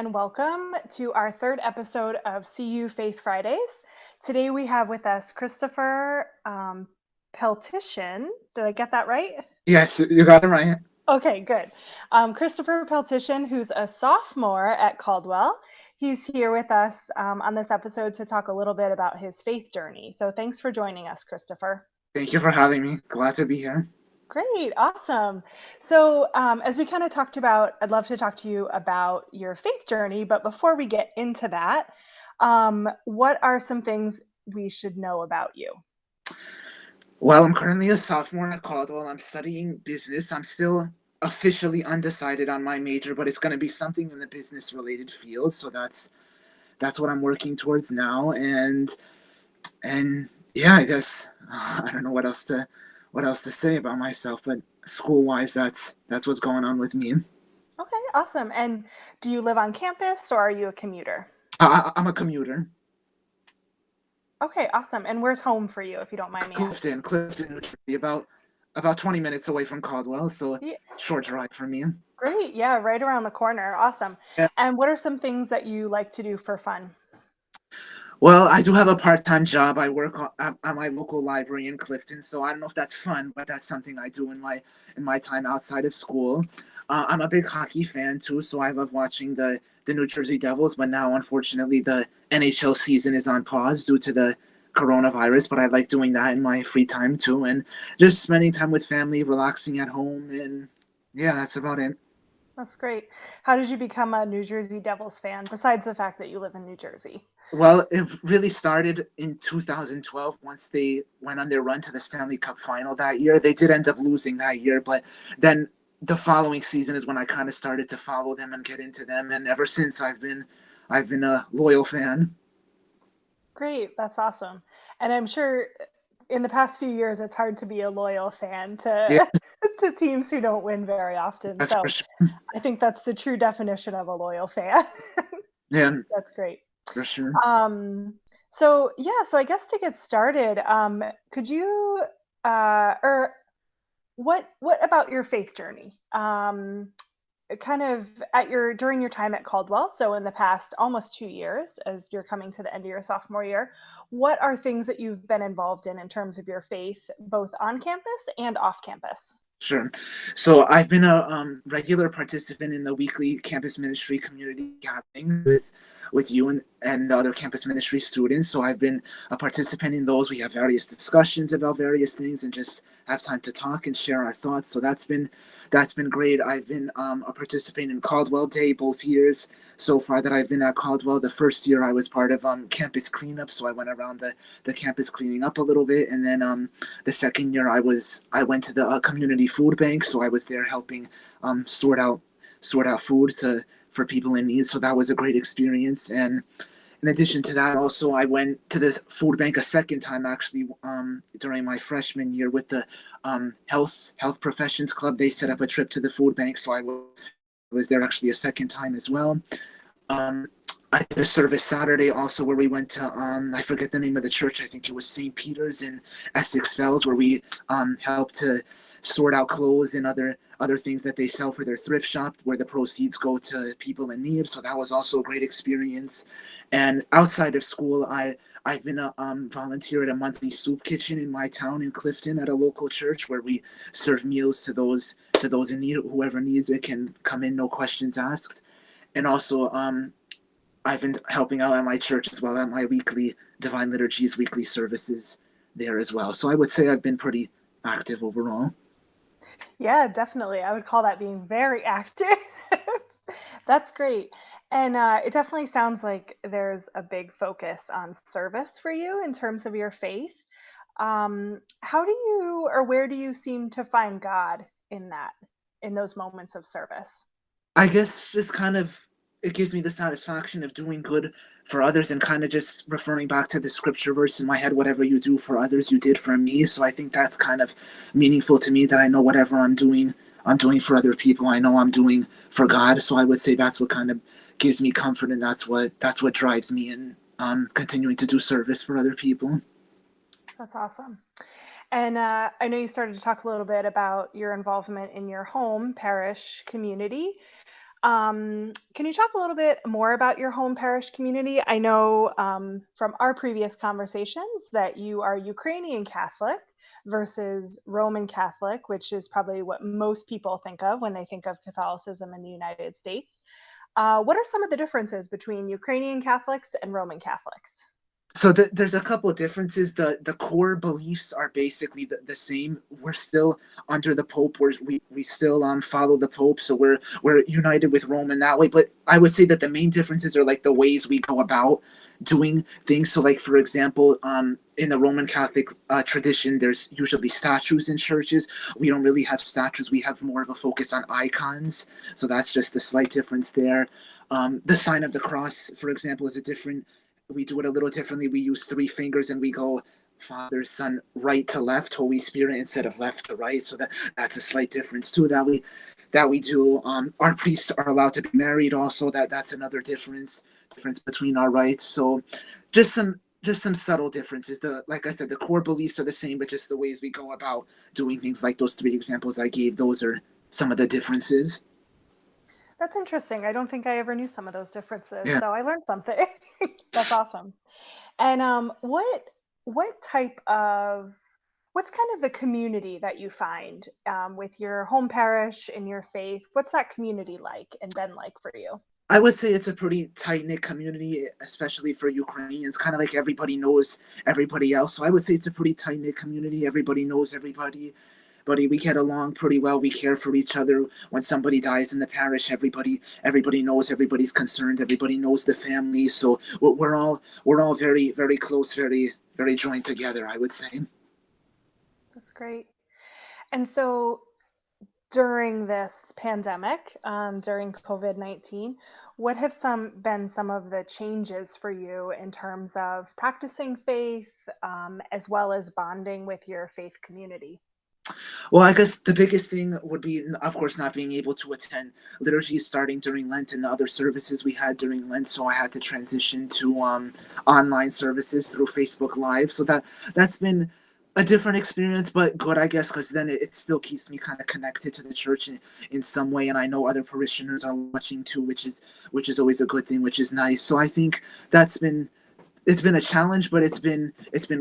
and welcome to our third episode of CU Faith Fridays. Today we have with us Christopher Peltyszyn. Did I get that right? Yes, you got it right. Okay, good. Christopher Peltyszyn, who's a sophomore at Caldwell. He's here with us on this episode to talk a little bit about his faith journey. So thanks for joining us, Christopher. Thank you for having me. Glad to be here. Great, awesome. So, as we kind of talked about, I'd love to talk to you about your faith journey. But before we get into that, what are some things we should know about you? Well, I'm currently a sophomore at Caldwell. I'm studying business. I'm still officially undecided on my major, but it's going to be something in the business related field. So that's what I'm working towards now. And yeah, I guess I don't know what else to say about myself, but school wise, that's what's going on with me. Okay, awesome. And do you live on campus or are you a commuter? I'm a commuter. Okay, awesome. And where's home for you, if you don't mind me asking? Clifton, New Jersey, about 20 minutes away from Caldwell, so Yeah, short drive for me. great. Yeah, right around the corner. Awesome. Yeah. And what are some things that you like to do for fun? Well, I do have a part-time job. I work at my local library in Clifton, so I don't know if that's fun, but that's something I do in my time outside of school. I'm a big hockey fan too, so I love watching the New Jersey Devils. But now, unfortunately, the NHL season is on pause due to the coronavirus. But I like doing that in my free time too, and just spending time with family, relaxing at home, and yeah, that's about it. That's great. How did you become a New Jersey Devils fan, besides the fact that you live in New Jersey? Well, it really started in 2012 once they went on their run to the Stanley Cup final that year. They did end up losing that year, but then the following season is when I kind of started to follow them and get into them, and ever since I've been a loyal fan. Great, that's awesome. And I'm sure in the past few years it's hard to be a loyal fan Yeah, to to teams who don't win very often. that's for So sure. I think that's the true definition of a loyal fan. Yeah, That's great. for sure. So yeah, so I guess to get started, could you or what about your faith journey? Kind of at your during your time at Caldwell, so in the past almost 2 years, as you're coming to the end of your sophomore year, what are things that you've been involved in terms of your faith, both on campus and off campus? Sure. So I've been a regular participant in the weekly campus ministry community gathering with you and the other campus ministry students. So I've been a participant in those. We have various discussions about various things and just have time to talk and share our thoughts. So that's been great. I've been a participant in Caldwell Day both years so far that I've been at Caldwell. The first year I was part of campus cleanup, so I went around the campus cleaning up a little bit, and then the second year I went to the community food bank, so I was there helping sort out food to for people in need. So that was a great experience. And in addition to that, also I went to the food bank a second time actually during my freshman year with the health professions club. They set up a trip to the food bank, so was there actually a second time as well. Um, I did a service Saturday also where we went to I forget the name of the church. I think it was St. Peter's in Essex Fells, where we helped to sort out clothes and other things that they sell for their thrift shop, where the proceeds go to people in need. So that was also a great experience. And outside of school, I've been a volunteer at a monthly soup kitchen in my town in Clifton at a local church where we serve meals to those in need. Whoever needs it can come in, no questions asked. And also, I've been helping out at my church as well at my weekly Divine Liturgies weekly services there as well. So I would say I've been pretty active overall. Yeah, definitely. I would call that being very active. That's great. And it definitely sounds like there's a big focus on service for you in terms of your faith. How do you or where do you seem to find God in that, in those moments of service? I guess just kind of it gives me the satisfaction of doing good for others and kind of just referring back to the scripture verse in my head, whatever you do for others, you did for me. So I think that's kind of meaningful to me that I know whatever I'm doing for other people. I know I'm doing for God. So I would say that's what kind of gives me comfort and that's what drives me in continuing to do service for other people. That's awesome. And I know you started to talk a little bit about your involvement in your home parish community. Can you talk a little bit more about your home parish community? I know from our previous conversations that you are Ukrainian Catholic versus Roman Catholic, which is probably what most people think of when they think of Catholicism in the United States. What are some of the differences between Ukrainian Catholics and Roman Catholics? So there's a couple of differences. The core beliefs are basically the same. We're still under the Pope. We still follow the Pope, so we're united with Rome in that way. But I would say that the main differences are like the ways we go about doing things. So like for example, in the Roman Catholic tradition, there's usually statues in churches. We don't really have statues. We have more of a focus on icons. So that's just a slight difference there. The sign of the cross, for example, is a different. We do it a little differently. We use three fingers and we go Father, Son, right to left, Holy Spirit instead of left to right. So that's a slight difference too that we do. Our priests are allowed to be married also. That's another difference between our rites. So just some subtle differences. Like I said, the core beliefs are the same, but just the ways we go about doing things, like those three examples I gave, those are some of the differences. That's interesting. I don't think I ever knew some of those differences, Yeah. so I learned something. That's awesome. And what type of what's kind of the community that you find with your home parish and your faith? What's that community like and been like for you? I would say it's a pretty tight knit community, especially for Ukrainians. Kind of like everybody knows everybody else. So I would say it's a pretty tight knit community. Everybody knows everybody. But we get along pretty well. We care for each other. When somebody dies in the parish, everybody knows. Everybody's concerned. Everybody knows the family. So we're all very very close, very very joined together, I would say. That's great. And so during this pandemic, during COVID-19, what have some of the changes for you in terms of practicing faith, as well as bonding with your faith community? Well, I guess the biggest thing would be, of course, not being able to attend liturgy starting during Lent and the other services we had during Lent. So I had to transition to online services through Facebook Live. So that's been a different experience, but good, I guess, because then it still keeps me kind of connected to the church in some way, and I know other parishioners are watching too, which is always a good thing, which is nice. So I think that's been it's been a challenge, but it's been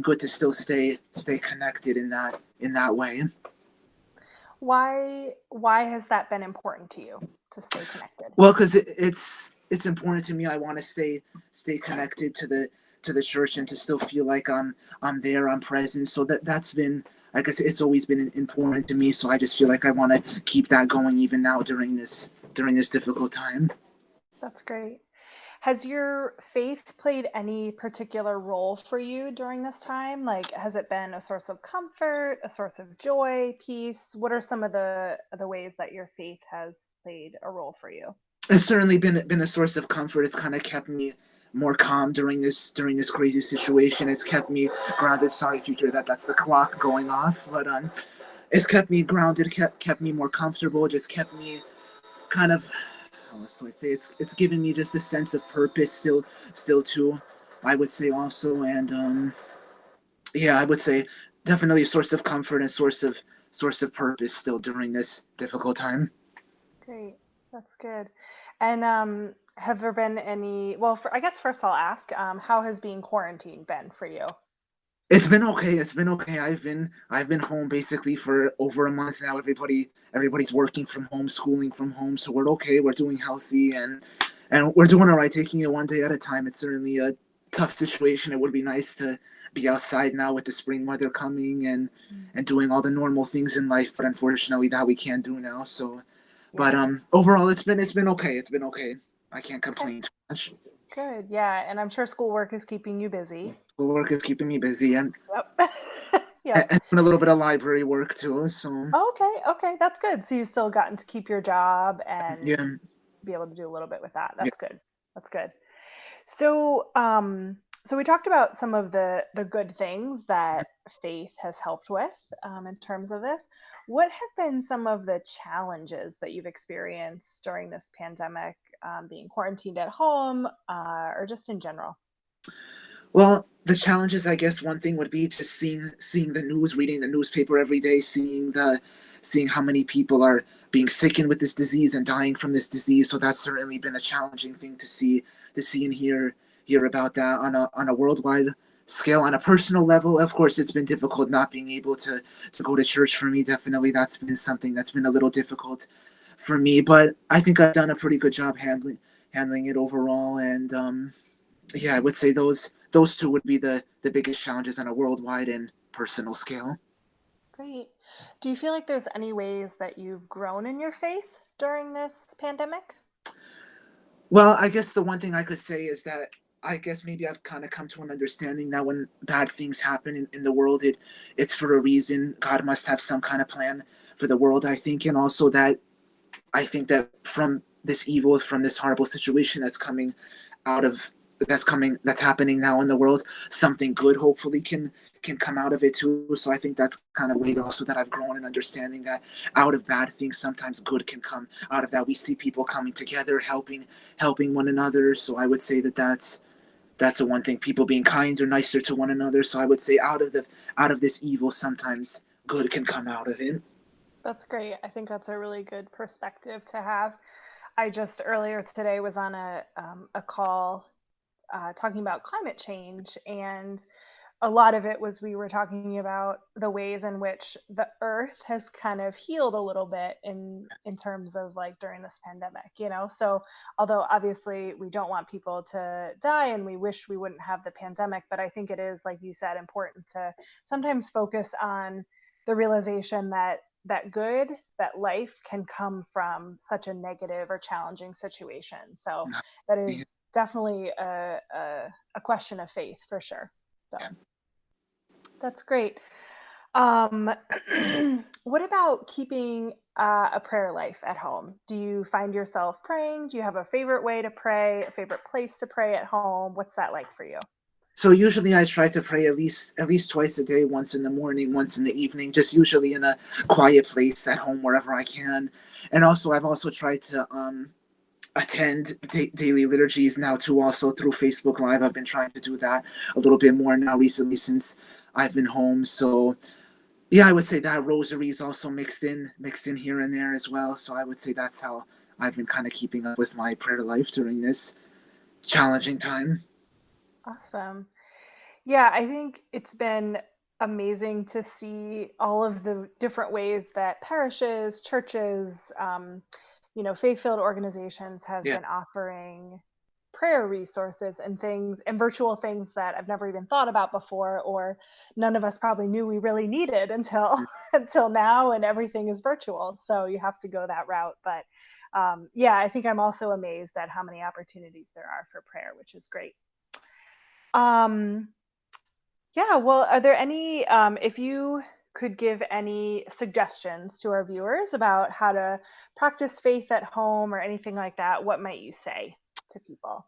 good to still stay connected in that way. Why has that been important to you to stay connected? Well, because it's important to me. I want to stay connected to the church and to still feel like I'm there, I'm present. So that's been, I guess, it's always been important to me. So I just feel like I want to keep that going even now during this difficult time. That's great. Has your faith played any particular role for you during this time? Like, has it been a source of comfort, a source of joy, peace? What are some of the ways that your faith has played a role for you? It's certainly been a source of comfort. It's kind of kept me more calm during this crazy situation. It's kept me grounded. Sorry if you hear that. That's the clock going off. But it's kept me grounded. Kept me more comfortable. Just kept me kind of. So I say it's given me just a sense of purpose. Still too. I would say also, and yeah, I would say definitely a source of comfort and source of purpose still during this difficult time. Great. That's good. And have there been any, well, I guess first I'll ask, how has being quarantined been for you? It's been okay. It's been okay. I've been home basically for over a month now. Everybody's working from home, schooling from home, so we're okay. We're doing healthy and we're doing all right, taking it one day at a time. It's certainly a tough situation. It would be nice to be outside now with the spring weather coming and doing all the normal things in life, but unfortunately that we can't do now. So, but Yeah. overall it's been okay. It's been okay. I can't Okay. complain too much. Good. Yeah. And I'm sure schoolwork is keeping you busy. Work is keeping me busy and Yep. and Yep. and doing a little bit of library work too. So Okay. Okay. That's good. So you've still gotten to keep your job and yeah. be able to do a little bit with that. Yeah. That's good. That's good. So, so we talked about some of the good things that faith has helped with in terms of this. What have been some of the challenges that you've experienced during this pandemic, being quarantined at home, or just in general? Well, the challenges, I guess, one thing would be just seeing the news, reading the newspaper every day, seeing seeing how many people are being sickened with this disease and dying from this disease. So that's certainly been a challenging thing to see and hear about that on a worldwide scale. On a personal level, of course, it's been difficult not being able to go to church for me. Definitely, that's been something that's been a little difficult for me, but I think I've done a pretty good job handling it overall. And yeah, I would say those two would be the biggest challenges on a worldwide and personal scale. Great. Do you feel like there's any ways that you've grown in your faith during this pandemic? Well, I guess the one thing I could say is that I guess maybe I've kind of come to an understanding that when bad things happen in the world, it's for a reason. God must have some kind of plan for the world, I think, and also that I think that from this evil, from this horrible situation out of that's happening now in the world, something good hopefully can come out of it too. So I think that's kind of way also that I've grown in understanding that out of bad things sometimes good can come out of that. We see people coming together, helping one another. So I would say that that's the one thing, people being kinder, nicer to one another. So I would say out of this evil sometimes good can come out of it. That's great. I think that's a really good perspective to have. I just earlier today was on a call talking about climate change, and a lot of it was we were talking about the ways in which the earth has kind of healed a little bit in terms of like during this pandemic, you know. So although obviously we don't want people to die and we wish we wouldn't have the pandemic, but I think it is, like you said, important to sometimes focus on the realization that life can come from such a negative or challenging situation. So that is definitely a question of faith for sure. So that's great. Um, what about keeping a prayer life at home? Do you find yourself praying? Do you have a favorite way to pray, a favorite place to pray at home? What's that like for you? So usually I try to pray at least twice a day, once in the morning, once in the evening, just usually in a quiet place at home wherever I can. And also I've also tried to attend daily liturgies now too, also through Facebook Live. I've been trying to do that a little bit more now recently since I've been home. So yeah, I would say that rosary is also mixed in here and there as well. So I would say that's how I've been kind of keeping up with my prayer life during this challenging time. Awesome. Yeah, I think it's been amazing to see all of the different ways that parishes, churches, faith-filled organizations have Yeah. been offering prayer resources and things and virtual things that I've never even thought about before, or none of us probably knew we really needed until until now, and everything is virtual. So you have to go that route. But yeah, I think I'm also amazed at how many opportunities there are for prayer, which is great. Um, yeah, well, are there any, if you could give any suggestions to our viewers about how to practice faith at home or anything like that, what might you say to people?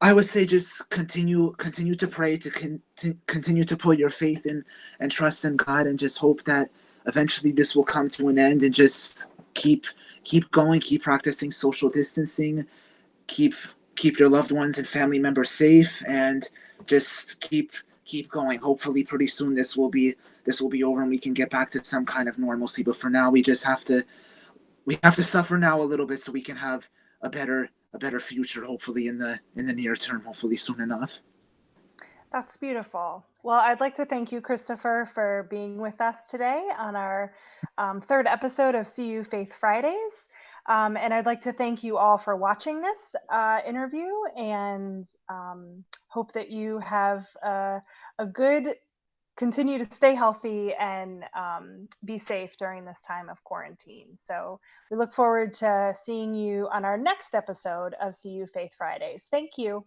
I would say just continue to pray, to continue to put your faith in and trust in God, and just hope that eventually this will come to an end, and just keep going, keep practicing social distancing, keep keep your loved ones and family members safe, and just keep going. Hopefully pretty soon this will be over and we can get back to some kind of normalcy. But for now we have to suffer now a little bit so we can have a better future, hopefully in the near term, hopefully soon enough. That's beautiful. Well, I'd like to thank you, Christopher, for being with us today on our third episode of CU Faith Fridays. And I'd like to thank you all for watching this interview, and hope that you have a good, continue to stay healthy and be safe during this time of quarantine. So we look forward to seeing you on our next episode of CU Faith Fridays. Thank you.